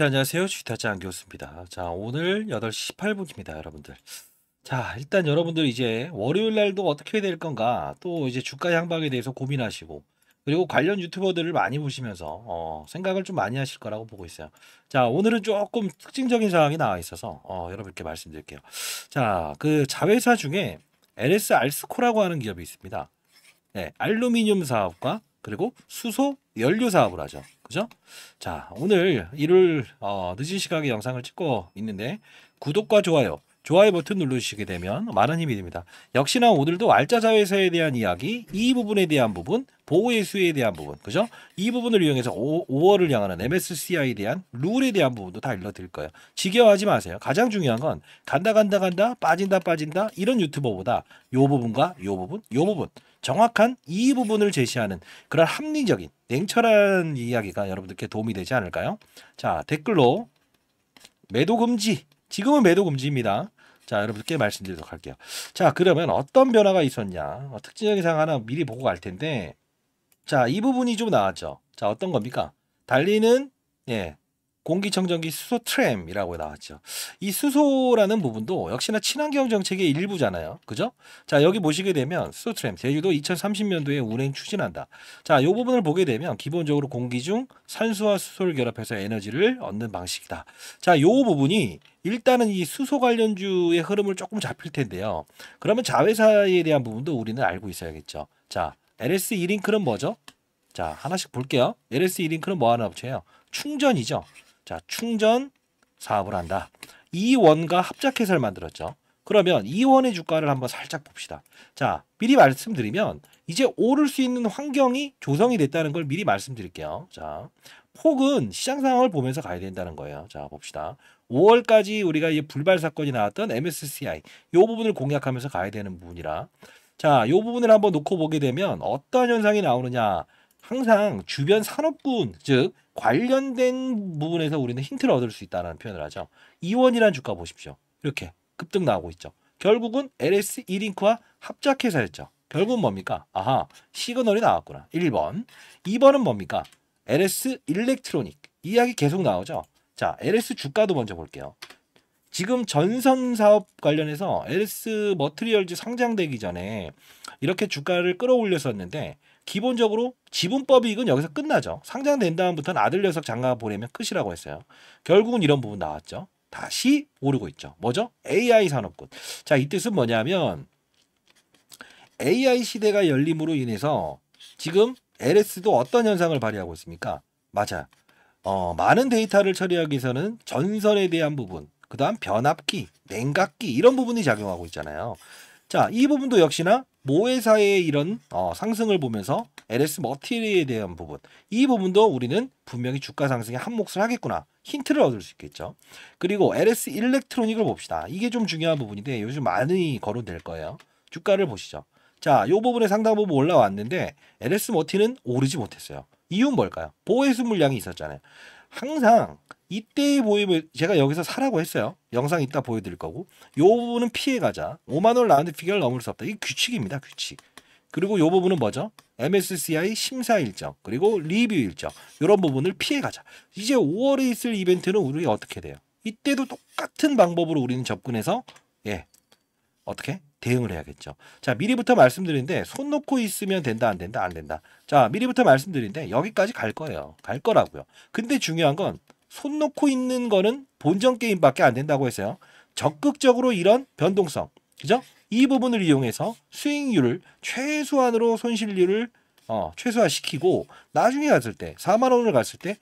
자, 안녕하세요. 주식타짜 안교수입니다. 자, 오늘 8시 18분입니다, 여러분들. 자, 일단 여러분들 이제 월요일 날도 어떻게 해야 될 건가? 또 이제 주가 향방에 대해서 고민하시고, 그리고 관련 유튜버들을 많이 보시면서 생각을 좀 많이 하실 거라고 보고 있어요. 자, 오늘은 조금 특징적인 사항이 나와 있어서 여러분께 말씀드릴게요. 자, 그 자회사 중에 LS 알스코라고 하는 기업이 있습니다. 네, 알루미늄 사업과 그리고 수소 연료 사업을 하죠. 그죠? 자, 오늘 일요일 늦은 시각에 영상을 찍고 있는데 구독과 좋아요 버튼 누르시게 되면 많은 힘이 됩니다. 역시나 오늘도 알짜 자회사에 대한 이야기, 이 부분에 대한 부분, 보호의 수에 대한 부분, 그죠? 이 부분을 이용해서 5월을 향하는 MSCI에 대한 룰에 대한 부분도 다 일러드릴 거예요. 지겨워하지 마세요. 가장 중요한 건 간다, 빠진다 이런 유튜버보다 요 부분과 요 부분, 요 부분 정확한 이 부분을 제시하는 그런 합리적인 냉철한 이야기가 여러분들께 도움이 되지 않을까요? 자, 댓글로 매도 금지. 지금은 매도 금지입니다. 자, 여러분들께 말씀드리도록 할게요. 자, 그러면 어떤 변화가 있었냐? 특징적인 사항 하나 미리 보고 갈 텐데, 자, 이 부분이 좀 나왔죠. 자, 어떤 겁니까? 달리는 공기청정기 수소 트램이라고 나왔죠. 이 수소라는 부분도 역시나 친환경 정책의 일부잖아요. 그죠? 자, 여기 보시게 되면 수소 트램 제주도 2030년도에 운행 추진한다. 자, 이 부분을 보게 되면 기본적으로 공기 중 산소와 수소를 결합해서 에너지를 얻는 방식이다. 자, 이 부분이 일단은 이 수소 관련주의 흐름을 조금 잡힐 텐데요. 그러면 자회사에 대한 부분도 우리는 알고 있어야겠죠. 자, LS 이링크는 뭐죠? 자, 하나씩 볼게요. LS 이링크는 뭐 하나 붙여요? 충전이죠. 자, 충전 사업을 한다. 이원과 합작해서를 만들었죠. 그러면 이원의 주가를 한번 살짝 봅시다. 자, 미리 말씀드리면 이제 오를 수 있는 환경이 조성이 됐다는 걸 미리 말씀드릴게요. 자, 폭은 시장 상황을 보면서 가야 된다는 거예요. 자, 봅시다. 5월까지 우리가 이 불발 사건이 나왔던 MSCI 이 부분을 공략하면서 가야 되는 부분이라 자, 이 부분을 한번 놓고 보게 되면 어떤 현상이 나오느냐 항상 주변 산업군 즉 관련된 부분에서 우리는 힌트를 얻을 수 있다는 표현을 하죠. 이원이라는 주가 보십시오. 이렇게 급등 나오고 있죠. 결국은 LS 이링크와 합작회사였죠. 결국은 뭡니까? 아하, 시그널이 나왔구나. 1번. 2번은 뭡니까? LS 일렉트로닉. 이야기 계속 나오죠. 자, LS 주가도 먼저 볼게요. 지금 전선 사업 관련해서 LS 머트리얼즈 상장되기 전에 이렇게 주가를 끌어올렸었는데 기본적으로 지분법이익은 여기서 끝나죠. 상장된 다음부터는 아들 녀석 장가 보내면 끝이라고 했어요. 결국은 이런 부분 나왔죠. 다시 오르고 있죠. 뭐죠? AI 산업군. 자, 이 뜻은 뭐냐면 AI 시대가 열림으로 인해서 지금 LS도 어떤 현상을 발휘하고 있습니까? 맞아요. 많은 데이터를 처리하기 위해서는 전선에 대한 부분, 그 다음 변압기, 냉각기 이런 부분이 작용하고 있잖아요. 자, 이 부분도 역시나 모회사의 이런 상승을 보면서 LS 머티리에 대한 부분, 이 부분도 우리는 분명히 주가 상승에 한 몫을 하겠구나 힌트를 얻을 수 있겠죠. 그리고 LS 일렉트로닉을 봅시다. 이게 좀 중요한 부분인데 요즘 많이 거론될 거예요. 주가를 보시죠. 자, 이 부분에 상당 부분 올라왔는데 LS 머티는 오르지 못했어요. 이유는 뭘까요? 보호해수 물량이 있었잖아요. 항상 이때의 보임을 제가 여기서 사라고 했어요. 영상 이따 보여드릴 거고 이 부분은 피해가자. 5만 원 라운드 피겨를 넘을 수 없다. 이게 규칙입니다. 규칙. 그리고 이 부분은 뭐죠? MSCI 심사 일정 그리고 리뷰 일정 이런 부분을 피해가자. 이제 5월에 있을 이벤트는 우리가 어떻게 돼요? 이때도 똑같은 방법으로 우리는 접근해서 어떻게 대응을 해야겠죠. 자, 미리부터 말씀드리는데 손 놓고 있으면 된다 안 된다 안 된다. 자, 미리부터 말씀드리는데 여기까지 갈 거예요. 갈 거라고요. 근데 중요한 건 손 놓고 있는 거는 본전 게임밖에 안 된다고 했어요. 적극적으로 이런 변동성, 그죠? 이 부분을 이용해서 수익률을 최소한으로 손실률을 최소화시키고 나중에 갔을 때 4만 원을 갔을 때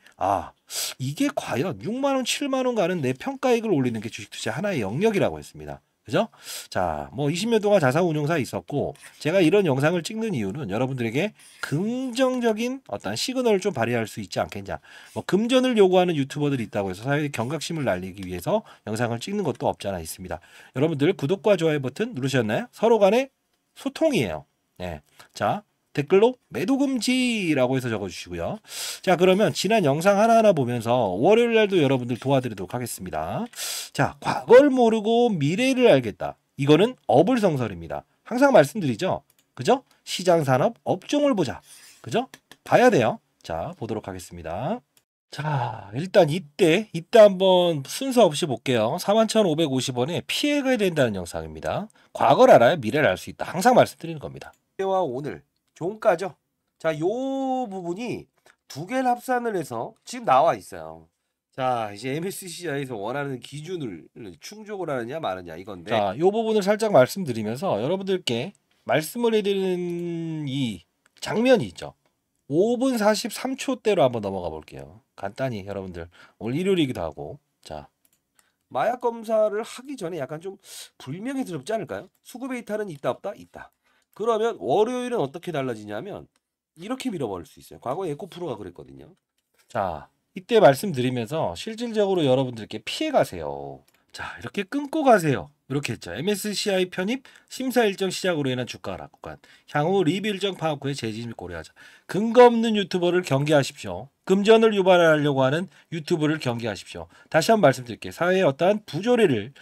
이게 과연 6만 원, 7만 원 가는 내 평가액을 올리는 게 주식 투자 하나의 영역이라고 했습니다. 그죠? 자, 뭐 20년 동안 자산운용사 있었고 제가 이런 영상을 찍는 이유는 여러분들에게 긍정적인 어떤 시그널을 좀 발휘할 수 있지 않겠냐. 뭐 금전을 요구하는 유튜버들이 있다고 해서 사회의 경각심을 날리기 위해서 영상을 찍는 것도 없잖아 있습니다. 여러분들 구독과 좋아요 버튼 누르셨나요? 서로 간의 소통이에요. 네. 자, 댓글로 매도 금지라고 해서 적어주시고요. 자, 그러면 지난 영상 하나하나 보면서 월요일 날도 여러분들 도와드리도록 하겠습니다. 자, 과거를 모르고 미래를 알겠다. 이거는 어불성설입니다. 항상 말씀드리죠. 그죠? 시장 산업 업종을 보자. 그죠? 봐야 돼요. 자, 보도록 하겠습니다. 자, 일단 이때 한번 순서 없이 볼게요. 41,550원에 피해가 된다는 영상입니다. 과거를 알아야 미래를 알 수 있다. 항상 말씀드리는 겁니다. 와 오늘 종가죠. 자, 요 부분이 두 개를 합산을 해서 지금 나와 있어요. 자, 이제 MSCI에서 원하는 기준을 충족을 하느냐 마느냐 이건데. 자, 요 부분을 살짝 말씀드리면서 여러분들께 말씀을 해드리는 이 장면이 있죠. 5분 43초대로 한번 넘어가 볼게요. 간단히 여러분들 오늘 일요일이기도 하고. 자, 마약 검사를 하기 전에 약간 좀 불명예스럽지 않을까요? 수급의 이탈은 있다 없다? 있다. 그러면 월요일은 어떻게 달라지냐면 이렇게 밀어버릴 수 있어요. 과거에 에코프로가 그랬거든요. 자, 이때 말씀드리면서 실질적으로 여러분들께 피해 가세요. 자, 이렇게 끊고 가세요. 이렇게 했죠. MSCI 편입 심사 일정 시작으로 인한 주가 하락간 향후 리뷰 일정 파악 후에 재진입 고려하자. 근거 없는 유튜버를 경계하십시오. 금전을 유발하려고 하는 유튜브를 경계하십시오. 다시 한번 말씀드릴게요. 사회의 어떠한 부조리를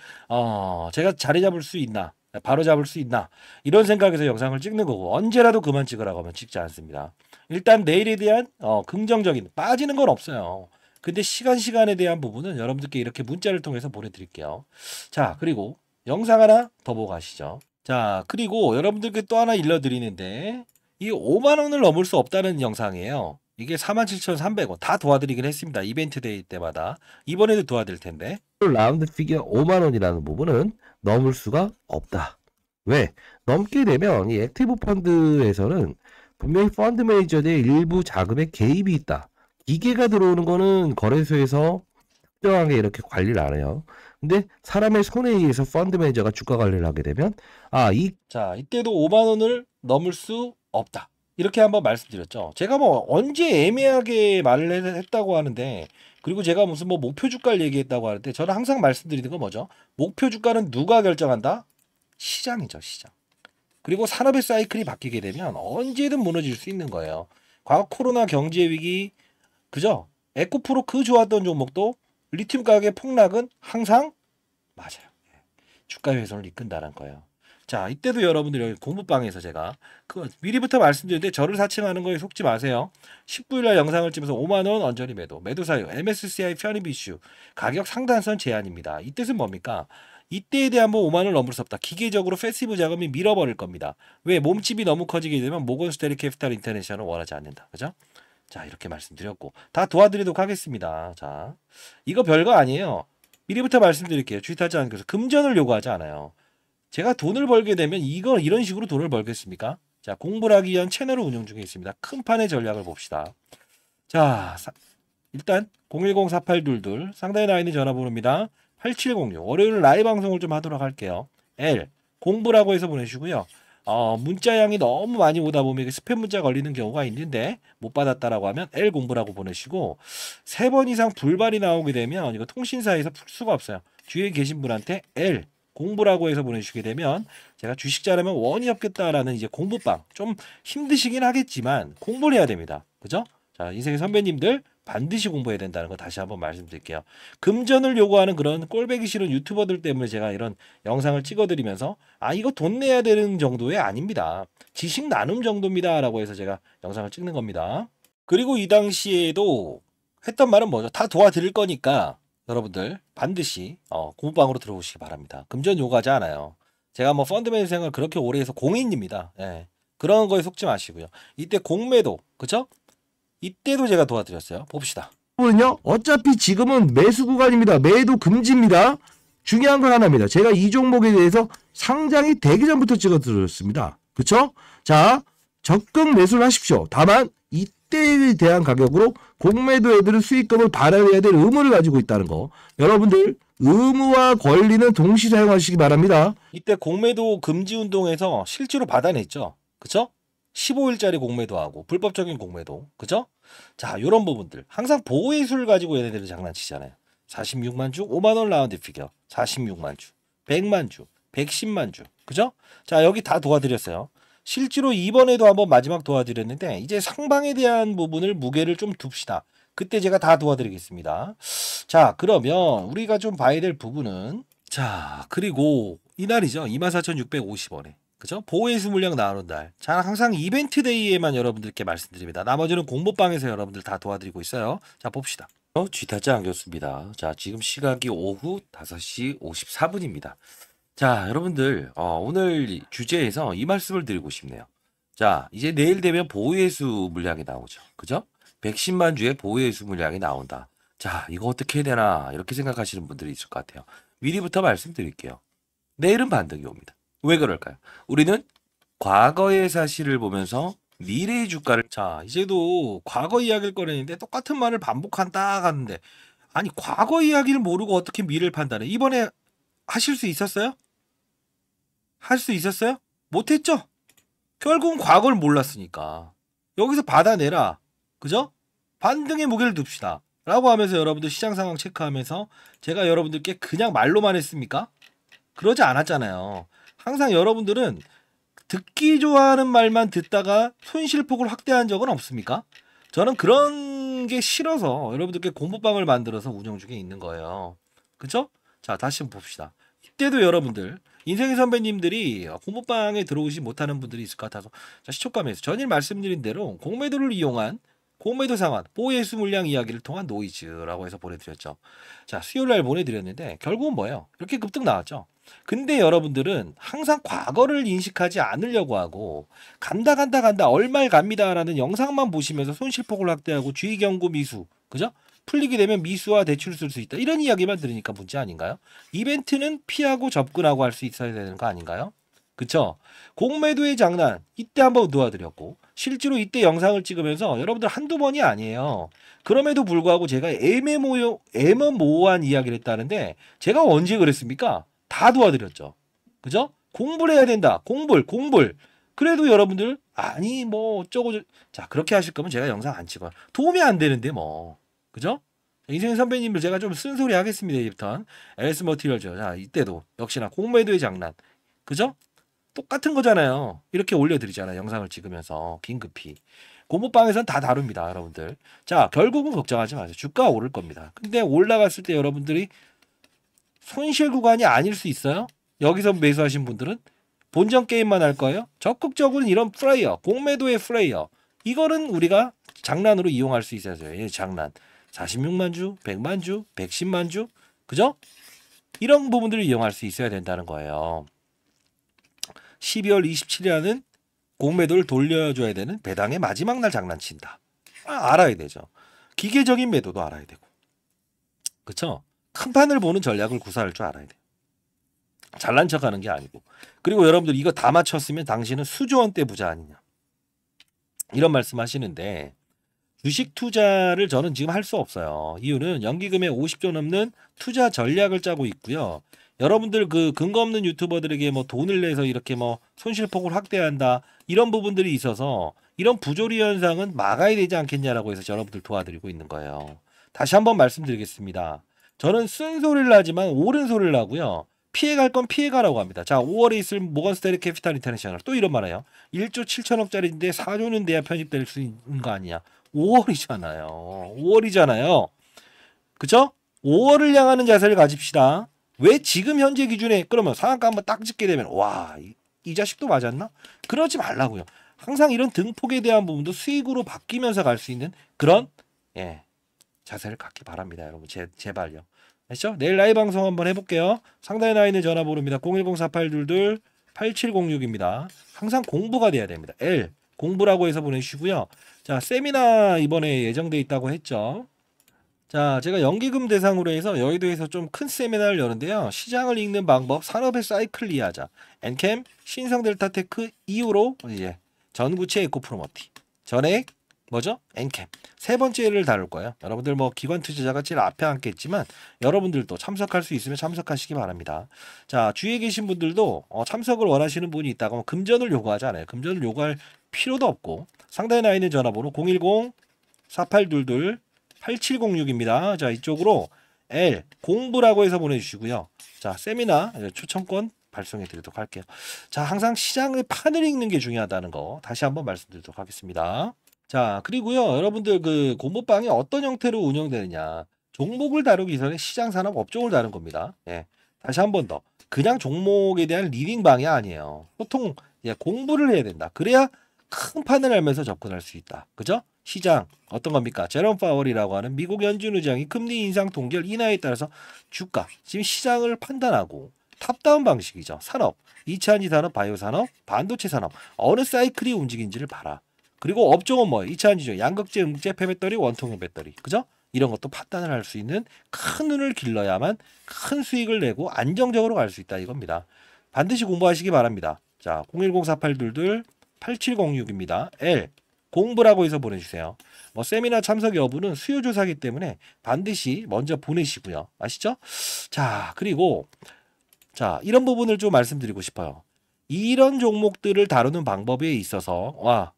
제가 자리 잡을 수 있나, 바로 잡을 수 있나 이런 생각에서 영상을 찍는 거고 언제라도 그만 찍으라고 하면 찍지 않습니다. 일단 내일에 대한 긍정적인 빠지는 건 없어요. 근데 시간에 대한 부분은 여러분들께 이렇게 문자를 통해서 보내드릴게요. 자, 그리고 영상 하나 더 보고 가시죠. 자, 그리고 여러분들께 또 하나 일러드리는데 이 5만 원을 넘을 수 없다는 영상이에요. 이게 47,300원 다 도와드리긴 했습니다. 이벤트 데이 때마다. 이번에도 도와드릴 텐데. 라운드 피겨 5만 원이라는 부분은 넘을 수가 없다. 왜? 넘게 되면 이 액티브 펀드에서는 분명히 펀드 매니저들의 일부 자금에 개입이 있다. 기계가 들어오는 거는 거래소에서 특정하게 이렇게 관리를 안 해요. 근데 사람의 손에 의해서 펀드 매니저가 주가 관리를 하게 되면 자, 이때도 5만 원을 넘을 수 없다. 이렇게 한번 말씀드렸죠. 제가 뭐 언제 애매하게 말을 했다고 하는데 그리고 제가 무슨 뭐 목표 주가를 얘기했다고 하는데 저는 항상 말씀드리는 건 뭐죠? 목표 주가는 누가 결정한다? 시장이죠, 시장. 그리고 산업의 사이클이 바뀌게 되면 언제든 무너질 수 있는 거예요. 과거 코로나 경제 위기 그죠? 에코프로 그 좋았던 종목도 리튬 가격의 폭락은 항상 맞아요. 주가 훼손을 이끈다는 거예요. 자, 이때도 여러분들 여기 공부방에서 제가 그 미리부터 말씀드렸는데 저를 사칭하는 거에 속지 마세요. 19일 날 영상을 찍으면서 5만 원 언저리 매도 사유 MSCI 편입 이슈 가격 상단선 제한입니다. 이 뜻은 뭡니까? 이때에 대한 뭐 5만 원을 넘을 수 없다. 기계적으로 패시브 자금이 밀어버릴 겁니다. 왜? 몸집이 너무 커지게 되면 모건 스탠리 캐피탈 인터내셔널을 원하지 않는다. 그죠? 자, 이렇게 말씀드렸고 다 도와드리도록 하겠습니다. 자, 이거 별거 아니에요. 미리부터 말씀드릴게요. 주의하지 않은 것은 금전을 요구하지 않아요. 제가 돈을 벌게 되면 이런 식으로 돈을 벌겠습니까? 자, 공부를 하기 위한 채널을 운영 중에 있습니다. 큰 판의 전략을 봅시다. 자, 일단 010-4822 상단에 나와 있는 전화번호입니다. 8706 월요일 라이브 방송을 좀 하도록 할게요. L 공부라고 해서 보내시고요. 문자량이 너무 많이 오다 보면 이게 스팸 문자 걸리는 경우가 있는데 못 받았다라고 하면 L 공부라고 보내시고 3번 이상 불발이 나오게 되면 이거 통신사에서 풀 수가 없어요. 뒤에 계신 분한테 L 공부라고 해서 보내주시게 되면 제가 주식 잘하면 원이 없겠다라는 이제 공부방 좀 힘드시긴 하겠지만 공부를 해야 됩니다. 그죠? 자, 인생의 선배님들 반드시 공부해야 된다는 거 다시 한번 말씀드릴게요. 금전을 요구하는 그런 꼴배기 싫은 유튜버들 때문에 제가 이런 영상을 찍어드리면서 이거 돈 내야 되는 정도의 아닙니다. 지식 나눔 정도입니다. 라고 해서 제가 영상을 찍는 겁니다. 그리고 이 당시에도 했던 말은 뭐죠? 다 도와드릴 거니까 여러분들 반드시 공부방으로 들어오시기 바랍니다. 금전 요구하지 않아요. 제가 뭐 펀드매니저 생활 그렇게 오래 해서 공인입니다. 예. 그런 거에 속지 마시고요. 이때 공매도 그쵸? 이때도 제가 도와드렸어요. 봅시다. 는요 어차피 지금은 매수 구간입니다. 매도 금지입니다. 중요한 건 하나입니다. 제가 이 종목에 대해서 상장이 되기 전부터 찍어드렸습니다. 그쵸? 자, 적극 매수를 하십시오. 다만 이때에 대한 가격으로 공매도 애들은 수익금을 발행해야 될 의무를 가지고 있다는 거. 여러분들 의무와 권리는 동시 사용하시기 바랍니다. 이때 공매도 금지 운동에서 실제로 받아냈죠. 그쵸? 15일짜리 공매도하고 불법적인 공매도. 그죠? 자, 요런 부분들. 항상 보호의 수를 가지고 얘네들이 장난치잖아요. 46만 주, 5만 원 라운드 피겨. 46만 주, 100만 주, 110만 주. 그죠? 자, 여기 다 도와드렸어요. 실제로 이번에도 한번 마지막 도와드렸는데 이제 상방에 대한 부분을 무게를 좀 둡시다. 그때 제가 다 도와드리겠습니다. 자, 그러면 우리가 좀 봐야 될 부분은 자, 그리고 이날이죠. 24,650원에. 그죠? 보호해수 물량 나오는 날. 자, 항상 이벤트 데이에만 여러분들께 말씀드립니다. 나머지는 공모방에서 여러분들 다 도와드리고 있어요. 자, 봅시다. 쥐타짜 안겼습니다. 자, 지금 시각이 오후 5시 54분입니다. 자, 여러분들, 오늘 주제에서 이 말씀을 드리고 싶네요. 자, 이제 내일 되면 보호예수 물량이 나오죠. 그죠? 110만 주의 보호예수 물량이 나온다. 자, 이거 어떻게 해야 되나, 이렇게 생각하시는 분들이 있을 것 같아요. 미리부터 말씀드릴게요. 내일은 반등이 옵니다. 왜 그럴까요? 우리는 과거의 사실을 보면서 미래의 주가를, 자, 이제도 과거 이야기를 꺼내는데 똑같은 말을 반복한다 하는데, 아니, 과거 이야기를 모르고 어떻게 미래를 판단해? 이번에 하실 수 있었어요? 할 수 있었어요? 못했죠? 결국은 과거를 몰랐으니까. 여기서 받아내라. 그죠? 반등의 무게를 둡시다. 라고 하면서 여러분들 시장 상황 체크하면서 제가 여러분들께 그냥 말로만 했습니까? 그러지 않았잖아요. 항상 여러분들은 듣기 좋아하는 말만 듣다가 손실폭을 확대한 적은 없습니까? 저는 그런 게 싫어서 여러분들께 공부방을 만들어서 운영 중에 있는 거예요. 그쵸? 자, 다시 한번 봅시다. 이때도 여러분들 인생의 선배님들이 공부방에 들어오지 못하는 분들이 있을 것 같아서, 자, 시초감에서 전일 말씀드린 대로 공매도를 이용한 공매도 상환, 보호예수 물량 이야기를 통한 노이즈라고 해서 보내드렸죠. 자, 수요일날 보내드렸는데 결국은 뭐예요? 이렇게 급등 나왔죠. 근데 여러분들은 항상 과거를 인식하지 않으려고 하고 간다 얼마에 갑니다라는 영상만 보시면서 손실폭을 확대하고 주의 경고 미수, 그죠? 풀리게 되면 미수와 대출을 쓸 수 있다, 이런 이야기만 들으니까 문제 아닌가요? 이벤트는 피하고 접근하고 할 수 있어야 되는 거 아닌가요? 그쵸? 공매도의 장난 이때 한번 도와드렸고, 실제로 이때 영상을 찍으면서 여러분들 한두 번이 아니에요. 그럼에도 불구하고 제가 애매모호한 이야기를 했다는데 제가 언제 그랬습니까? 다 도와드렸죠. 그죠? 공부를 해야 된다. 공불. 그래도 여러분들 아니 뭐 어쩌고 자, 그렇게 하실 거면 제가 영상 안 찍어요. 도움이 안 되는데 뭐. 그죠? 인생 선배님들 제가 좀 쓴소리 하겠습니다. 이부터 LS 머티리얼죠. 자, 이때도 역시나 공매도의 장난. 그죠? 똑같은 거잖아요. 이렇게 올려드리잖아요. 영상을 찍으면서 긴급히. 고모방에서는 다 다룹니다. 여러분들. 자, 결국은 걱정하지 마세요. 주가 오를 겁니다. 근데 올라갔을 때 여러분들이 손실 구간이 아닐 수 있어요. 여기서 매수하신 분들은 본전 게임만 할 거예요. 적극적으로 이런 플레이어, 공매도의 플레이어, 이거는 우리가 장난으로 이용할 수 있어요. 예, 장난. 46만 주, 100만 주, 110만 주, 그죠? 이런 부분들을 이용할 수 있어야 된다는 거예요. 12월 27일에는 공매도를 돌려줘야 되는 배당의 마지막 날 장난친다. 알아야 되죠. 기계적인 매도도 알아야 되고, 그쵸? 큰 판을 보는 전략을 구사할 줄 알아야 돼요. 잘난 척하는 게 아니고. 그리고 여러분들 이거 다 맞췄으면 당신은 수조 원대 부자 아니냐, 이런 말씀하시는데, 주식 투자를 저는 지금 할 수 없어요. 이유는 연기금의 50조 넘는 투자 전략을 짜고 있고요. 여러분들 그 근거 없는 유튜버들에게 뭐 돈을 내서 이렇게 뭐 손실폭을 확대한다, 이런 부분들이 있어서 이런 부조리 현상은 막아야 되지 않겠냐라고 해서 여러분들 도와드리고 있는 거예요. 다시 한번 말씀드리겠습니다. 저는 쓴소리를 하지만 옳은 소리를 하고요. 피해갈 건 피해가라고 합니다. 자, 5월에 있을 모건스탠리 캐피탈 인터내셔널 또 이런 말 해요. 1조 7천억짜리인데 4조는 돼야 편입될 수 있는 거 아니냐. 5월이잖아요. 5월이잖아요. 그쵸? 5월을 향하는 자세를 가집시다. 왜 지금 현재 기준에 그러면 상한가 한번 딱 찍게 되면 와, 이 자식도 맞았나? 그러지 말라고요. 항상 이런 등폭에 대한 부분도 수익으로 바뀌면서 갈 수 있는 그런 자세를 갖기 바랍니다. 여러분 제발요. 아시죠? 내일 라이브 방송 한번 해볼게요. 상단에 나와 있는 전화번호입니다. 010-4822-8706입니다. 항상 공부가 돼야 됩니다. L 공부라고 해서 보내주시고요. 자, 세미나 이번에 예정돼 있다고 했죠. 자, 제가 연기금 대상으로 해서 여의도에서 좀 큰 세미나를 여는데요. 시장을 읽는 방법, 산업의 사이클 이해하자. 엔캠, 신성델타테크 이후로 이제 전구체 에코프로머티, 전액 뭐죠? 엔캠. 세 번째를 다룰 거예요. 여러분들 뭐 기관 투자자가 제일 앞에 앉겠지만 여러분들도 참석할 수 있으면 참석하시기 바랍니다. 자, 주위에 계신 분들도 참석을 원하시는 분이 있다고 금전을 요구하지 않아요. 금전을 요구할 필요도 없고, 상단에 나와 있는 전화번호 010-4822-8706입니다. 자, 이쪽으로 L 공부라고 해서 보내주시고요. 자, 세미나 초청권 발송해 드리도록 할게요. 자, 항상 시장의 판을 읽는 게 중요하다는 거 다시 한번 말씀드리도록 하겠습니다. 자, 그리고요, 여러분들 그 공모방이 어떤 형태로 운영되느냐, 종목을 다루기 전에 시장 산업 업종을 다룬 겁니다. 예, 다시 한 번 더, 그냥 종목에 대한 리딩방이 아니에요. 보통 공부를 해야 된다. 그래야 큰 판을 알면서 접근할 수 있다. 그죠? 시장 어떤 겁니까? 제롬 파월이라고 하는 미국 연준 의장이 금리 인상 동결 인하에 따라서 주가 지금 시장을 판단하고 탑다운 방식이죠. 산업, 2차전지 산업, 바이오 산업, 반도체 산업 어느 사이클이 움직인지를 봐라. 그리고 업종은 뭐예요? 2차전지죠. 양극재, 음극재, 폐배터리, 원통형 배터리. 그죠? 이런 것도 판단을 할 수 있는 큰 눈을 길러야만 큰 수익을 내고 안정적으로 갈 수 있다 이겁니다. 반드시 공부하시기 바랍니다. 자, 010-4822-8706입니다. L 공부라고 해서 보내주세요. 뭐 세미나 참석 여부는 수요 조사기 때문에 반드시 먼저 보내시고요. 아시죠? 자, 그리고 자, 이런 부분을 좀 말씀드리고 싶어요. 이런 종목들을 다루는 방법에 있어서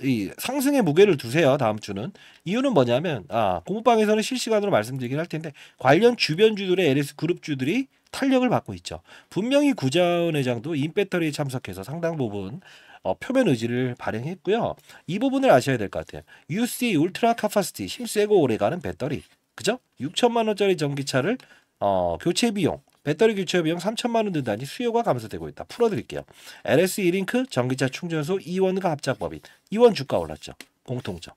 이 상승의 무게를 두세요. 다음 주는. 이유는 뭐냐면 공부방에서는 실시간으로 말씀드리긴 할 텐데 관련 주변주들의 LS 그룹주들이 탄력을 받고 있죠. 분명히 구자은 회장도 인배터리에 참석해서 상당 부분 표면 의지를 발행했고요. 이 부분을 아셔야 될 것 같아요. UC 울트라 카파시티 힘세고 오래가는 배터리, 그죠? 6천만 원짜리 전기차를 교체 비용, 배터리 교체 비용 3천만 원 든다니 수요가 감소되고 있다. 풀어드릴게요. LS 이링크 전기차 충전소 이원과 합작법인 이원 주가 올랐죠. 공통점,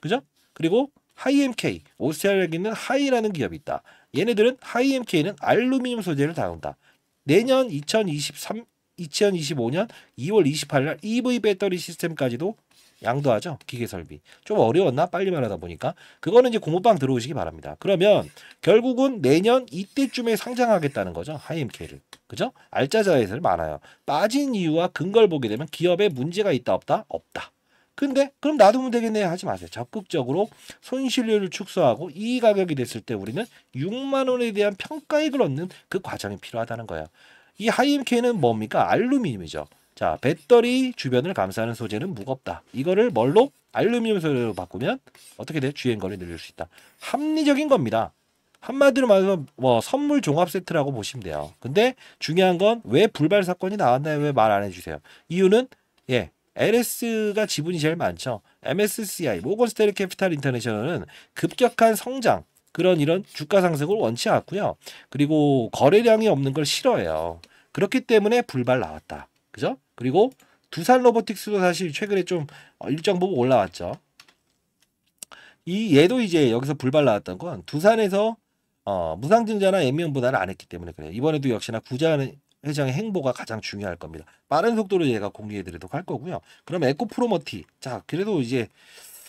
그죠? 그리고 하이엠K 오스트리아에 있는 하이라는 기업이 있다. 얘네들은 하이엠K는 알루미늄 소재를 다룬다. 내년 2025년 2월 28일 EV 배터리 시스템까지도 양도하죠. 기계설비. 좀 어려웠나? 빨리 말하다 보니까. 그거는 이제 공모방 들어오시기 바랍니다. 그러면 결국은 내년 이때쯤에 상장하겠다는 거죠. 하이엠K를. 그죠? 알짜 자회사를 많아요. 빠진 이유와 근거를 보게 되면 기업에 문제가 있다 없다? 없다. 근데 그럼 놔두면 되겠네 하지 마세요. 적극적으로 손실률을 축소하고 이 가격이 됐을 때 우리는 6만 원에 대한 평가액을 얻는 그 과정이 필요하다는 거예요. 이 하이엠K는 뭡니까? 알루미늄이죠. 자, 배터리 주변을 감싸는 소재는 무겁다. 이거를 뭘로? 알루미늄 소재로 바꾸면 어떻게 돼? 주행거리 늘릴 수 있다. 합리적인 겁니다. 한마디로 말해서 뭐 선물 종합 세트라고 보시면 돼요. 근데 중요한 건 왜 불발 사건이 나왔나요? 왜 말 안 해주세요? 이유는 LS가 지분이 제일 많죠. MSCI, 모건 스탠리 캐피탈 인터내셔널은 급격한 성장, 이런 주가 상승을 원치 않고요. 그리고 거래량이 없는 걸 싫어해요. 그렇기 때문에 불발 나왔다. 그죠? 그리고 두산 로보틱스도 사실 최근에 좀 일정 부분 올라왔죠. 얘도 이제 여기서 불발 나왔던 건 두산에서 무상증자나 액면 분할을 안 했기 때문에 그래요. 이번에도 역시나 구자은 회장의 행보가 가장 중요할 겁니다. 빠른 속도로 얘가 공개해드리도록 할 거고요. 그럼 에코프로머티. 자, 그래도 이제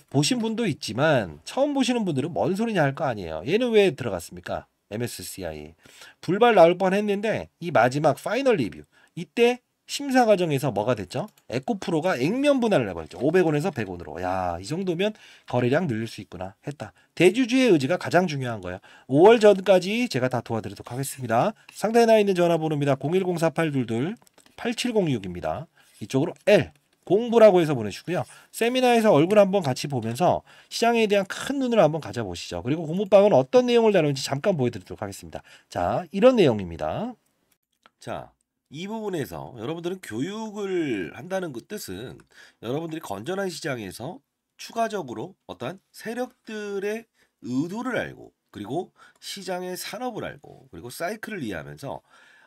보신 분도 있지만 처음 보시는 분들은 뭔 소리냐 할 거 아니에요. 얘는 왜 들어갔습니까? MSCI. 불발 나올 뻔했는데 이 마지막 파이널 리뷰. 이때 심사 과정에서 뭐가 됐죠? 에코프로가 액면 분할을 해버렸죠. 500원에서 100원으로. 야, 이 정도면 거래량 늘릴 수 있구나 했다. 대주주의 의지가 가장 중요한 거예요. 5월 전까지 제가 다 도와드리도록 하겠습니다. 상단에 나 있는 전화번호입니다. 010-4822-8706입니다. 이쪽으로 L 공부라고 해서 보내주고요. 세미나에서 얼굴 한번 같이 보면서 시장에 대한 큰 눈을 한번 가져보시죠. 그리고 공부방은 어떤 내용을 다루는지 잠깐 보여드리도록 하겠습니다. 자, 이런 내용입니다. 자, 이 부분에서 여러분들은 교육을 한다는 그 뜻은 여러분들이 건전한 시장에서 추가적으로 어떠한 세력들의 의도를 알고 그리고 시장의 산업을 알고 그리고 사이클을 이해하면서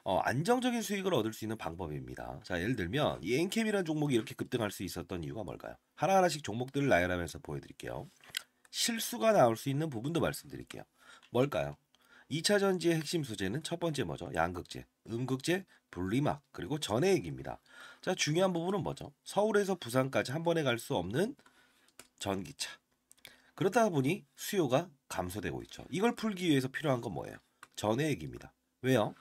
안정적인 수익을 얻을 수 있는 방법입니다. 자, 예를 들면 이 엔캠이라는 종목이 이렇게 급등할 수 있었던 이유가 뭘까요? 하나하나씩 종목들을 나열하면서 보여드릴게요. 실수가 나올 수 있는 부분도 말씀드릴게요. 뭘까요? 2차 전지의 핵심 소재는 첫 번째 뭐죠? 양극재, 음극재, 분리막, 그리고 전해액입니다. 자, 중요한 부분은 뭐죠? 서울에서 부산까지 한 번에 갈 수 없는 전기차. 그렇다 보니 수요가 감소되고 있죠. 이걸 풀기 위해서 필요한 건 뭐예요? 전해액입니다. 왜요?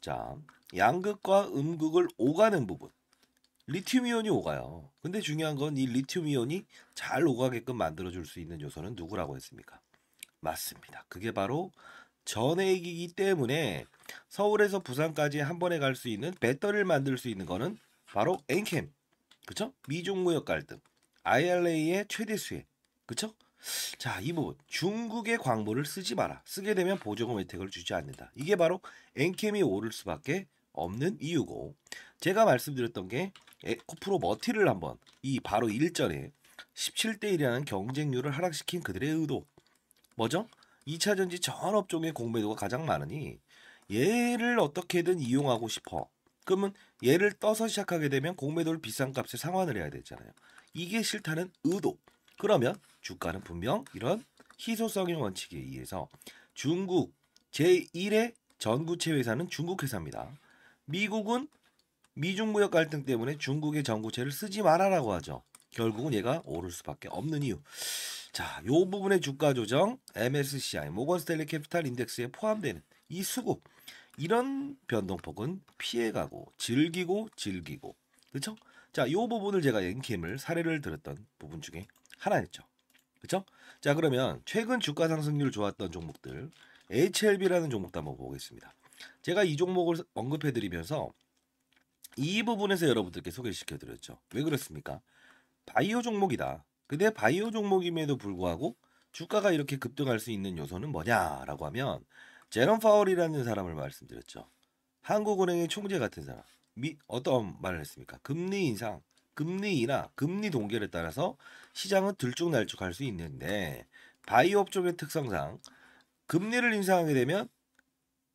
자, 양극과 음극을 오가는 부분. 리튬이온이 오가요. 근데 중요한 건 이 리튬이온이 잘 오가게끔 만들어줄 수 있는 요소는 누구라고 했습니까? 맞습니다. 그게 바로 전해액이기 때문에 서울에서 부산까지 한 번에 갈 수 있는 배터리를 만들 수 있는 거는 바로 엔캠. 그쵸? 미중 무역 갈등, IRA의 최대 수혜. 그쵸? 자, 이 부분. 중국의 광물을 쓰지 마라. 쓰게 되면 보조금 혜택을 주지 않는다. 이게 바로 엔캠이 오를 수밖에 없는 이유고, 제가 말씀드렸던 게 에코프로 머티를 한번 이 바로 일전에 17대 1이라는 경쟁률을 하락시킨 그들의 의도. 뭐죠? 2차 전지 전 업종의 공매도가 가장 많으니 얘를 어떻게든 이용하고 싶어. 그러면 얘를 떠서 시작하게 되면 공매도를 비싼 값에 상환을 해야 되잖아요. 이게 싫다는 의도. 그러면 주가는 분명 이런 희소성의 원칙에 의해서 중국 제1의 전구체 회사는 중국 회사입니다. 미국은 미중 무역 갈등 때문에 중국의 전구체를 쓰지 말아라고 하죠. 결국은 얘가 오를 수밖에 없는 이유. 자, 요 부분의 주가 조정 MSCI 모건 스탠리 캐피탈 인덱스에 포함되는 이 수급 이런 변동폭은 피해가고 즐기고 그렇죠? 자, 요 부분을 제가 엔캠을 사례를 들었던 부분 중에 하나였죠. 그렇죠? 자, 그러면 최근 주가 상승률 좋았던 종목들 HLB라는 종목도 한번 보겠습니다. 제가 이 종목을 언급해 드리면서 이 부분에서 여러분들께 소개시켜 드렸죠. 왜 그렇습니까? 바이오 종목이다. 근데 바이오 종목임에도 불구하고 주가가 이렇게 급등할 수 있는 요소는 뭐냐라고 하면 제롬 파월이라는 사람을 말씀드렸죠. 한국은행의 총재 같은 사람. 어떤 말을 했습니까? 금리 인상, 금리 인하, 금리 동결에 따라서 시장은 들쭉날쭉할 수 있는데 바이오 업종의 특성상 금리를 인상하게 되면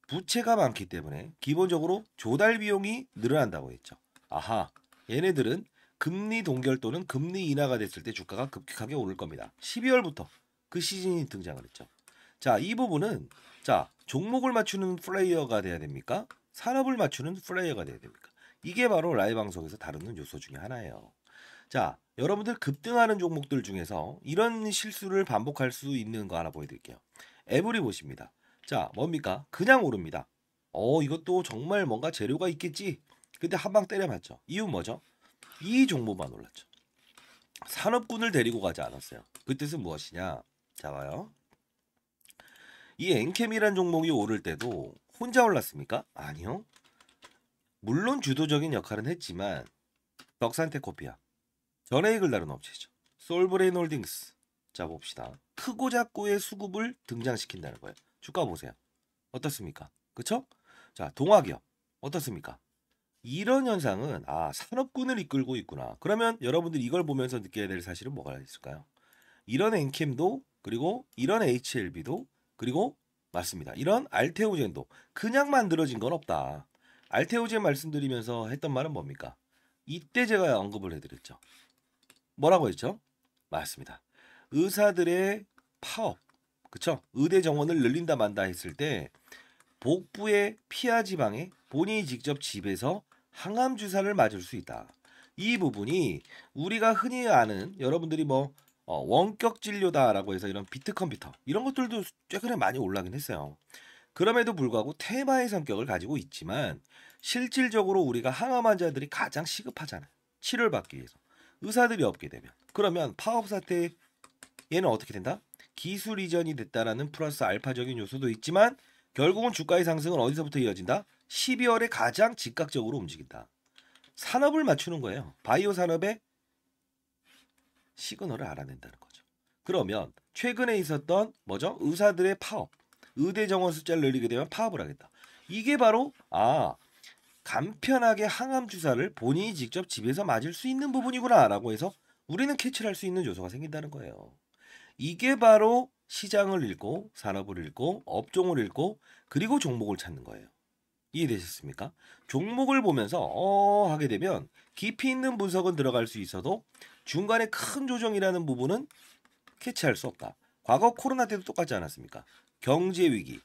부채가 많기 때문에 기본적으로 조달 비용이 늘어난다고 했죠. 아하, 얘네들은 금리 동결 또는 금리 인하가 됐을 때 주가가 급격하게 오를 겁니다. 12월부터 그 시즌이 등장을 했죠. 자, 이 부분은 자, 종목을 맞추는 플레이어가 돼야 됩니까? 산업을 맞추는 플레이어가 돼야 됩니까? 이게 바로 라이브 방송에서 다루는 요소 중에 하나예요. 자, 여러분들 급등하는 종목들 중에서 이런 실수를 반복할 수 있는 거 하나 보여드릴게요. 에브리 보십니다. 자, 뭡니까? 그냥 오릅니다. 이것도 정말 뭔가 재료가 있겠지. 근데 한 방 때려맞죠. 이유 뭐죠? 이 종목만 올랐죠. 산업군을 데리고 가지 않았어요. 그 뜻은 무엇이냐? 자, 봐요. 이 엔캠이란 종목이 오를 때도 혼자 올랐습니까? 아니요. 물론 주도적인 역할은 했지만 덕산테코피아, 전해익을 다룬 업체죠. 솔브레인 홀딩스. 자, 봅시다. 크고 작고의 수급을 등장시킨다는 거예요. 주가 보세요. 어떻습니까? 그쵸? 자, 동화기업 어떻습니까? 이런 현상은 산업군을 이끌고 있구나. 그러면 여러분들이 이걸 보면서 느껴야 될 사실은 뭐가 있을까요? 이런 엔캠도 그리고 이런 HLB도 그리고 맞습니다. 이런 알테오젠도 그냥 만들어진 건 없다. 알테오젠 말씀드리면서 했던 말은 뭡니까? 이때 제가 언급을 해드렸죠. 뭐라고 했죠? 맞습니다. 의사들의 파업, 그쵸? 의대 정원을 늘린다 만다 했을 때 복부의 피하 지방에 본인이 직접 집에서 항암 주사를 맞을 수 있다. 이 부분이 우리가 흔히 아는 여러분들이 원격 진료다라고 해서 이런 비트 컴퓨터 이런 것들도 최근에 많이 올라긴 했어요. 그럼에도 불구하고 테마의 성격을 가지고 있지만 실질적으로 우리가 항암 환자들이 가장 시급하잖아요. 치료를 받기 위해서. 의사들이 없게 되면. 그러면 파업 사태 얘는 어떻게 된다? 기술 이전이 됐다라는 플러스 알파적인 요소도 있지만 결국은 주가의 상승은 어디서부터 이어진다? 12월에 가장 즉각적으로 움직인다. 산업을 맞추는 거예요. 바이오 산업의 시그널을 알아낸다는 거죠. 그러면 최근에 있었던 뭐죠? 의사들의 파업. 의대 정원 숫자를 늘리게 되면 파업을 하겠다. 이게 바로 간편하게 항암 주사를 본인이 직접 집에서 맞을 수 있는 부분이구나라고 해서 우리는 캐치를 할 수 있는 요소가 생긴다는 거예요. 이게 바로 시장을 읽고 산업을 읽고 업종을 읽고 그리고 종목을 찾는 거예요. 이해되셨습니까? 종목을 보면서 하게 되면 깊이 있는 분석은 들어갈 수 있어도 중간에 큰 조정이라는 부분은 캐치할 수 없다. 과거 코로나 때도 똑같지 않았습니까? 경제 위기,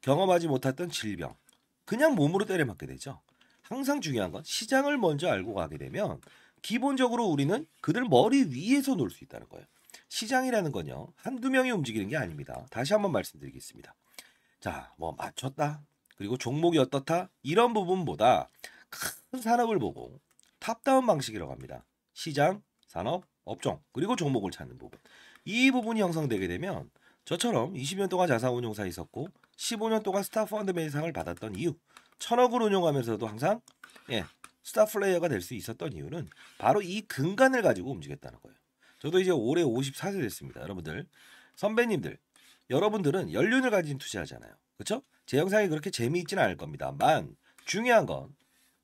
경험하지 못했던 질병, 그냥 몸으로 때려맞게 되죠. 항상 중요한 건 시장을 먼저 알고 가게 되면 기본적으로 우리는 그들 머리 위에서 놀 수 있다는 거예요. 시장이라는 건요. 한두 명이 움직이는 게 아닙니다. 다시 한번 말씀드리겠습니다. 자, 맞췄다. 그리고 종목이 어떻다. 이런 부분보다 큰 산업을 보고 탑다운 방식이라고 합니다. 시장, 산업, 업종, 그리고 종목을 찾는 부분. 이 부분이 형성되게 되면 저처럼 20년 동안 자산운용사 있었고 15년 동안 스타펀드 매상을 받았던 이유 1000억을 운용하면서도 항상 스타 플레이어가 될 수 있었던 이유는 바로 이 근간을 가지고 움직였다는 거예요. 저도 이제 올해 54세 됐습니다. 여러분들 선배님들 여러분들은 연륜을 가진 투자하잖아요. 그렇죠? 제 영상이 그렇게 재미있지는 않을 겁니다만 중요한 건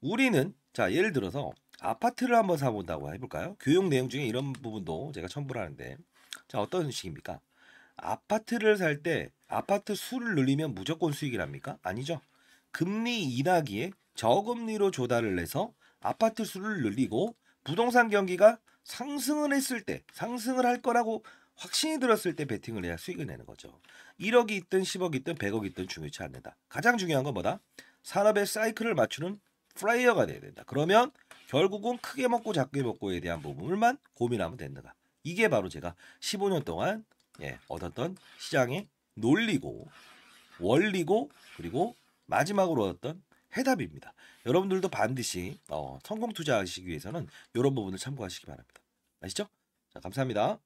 우리는 자 예를 들어서 아파트를 한번 사본다고 해볼까요? 교육 내용 중에 이런 부분도 제가 첨부를 하는데 자 어떤 식입니까? 아파트를 살 때 아파트 수를 늘리면 무조건 수익이랍니까? 아니죠. 금리 인하기에 저금리로 조달을 해서 아파트 수를 늘리고 부동산 경기가 상승을 했을 때, 상승을 할 거라고 확신이 들었을 때 베팅을 해야 수익을 내는 거죠. 1억이 있든 10억이 있든 100억이 있든 중요치 않는다. 가장 중요한 건 뭐다? 산업의 사이클을 맞추는 플레이어가 돼야 된다. 그러면 결국은 크게 먹고 작게 먹고에 대한 부분을만 고민하면 된다. 이게 바로 제가 15년 동안 얻었던 시장의 논리고 원리고 그리고 마지막으로 얻었던 해답입니다. 여러분들도 반드시 성공 투자하시기 위해서는 이런 부분을 참고하시기 바랍니다. 아시죠? 자, 감사합니다.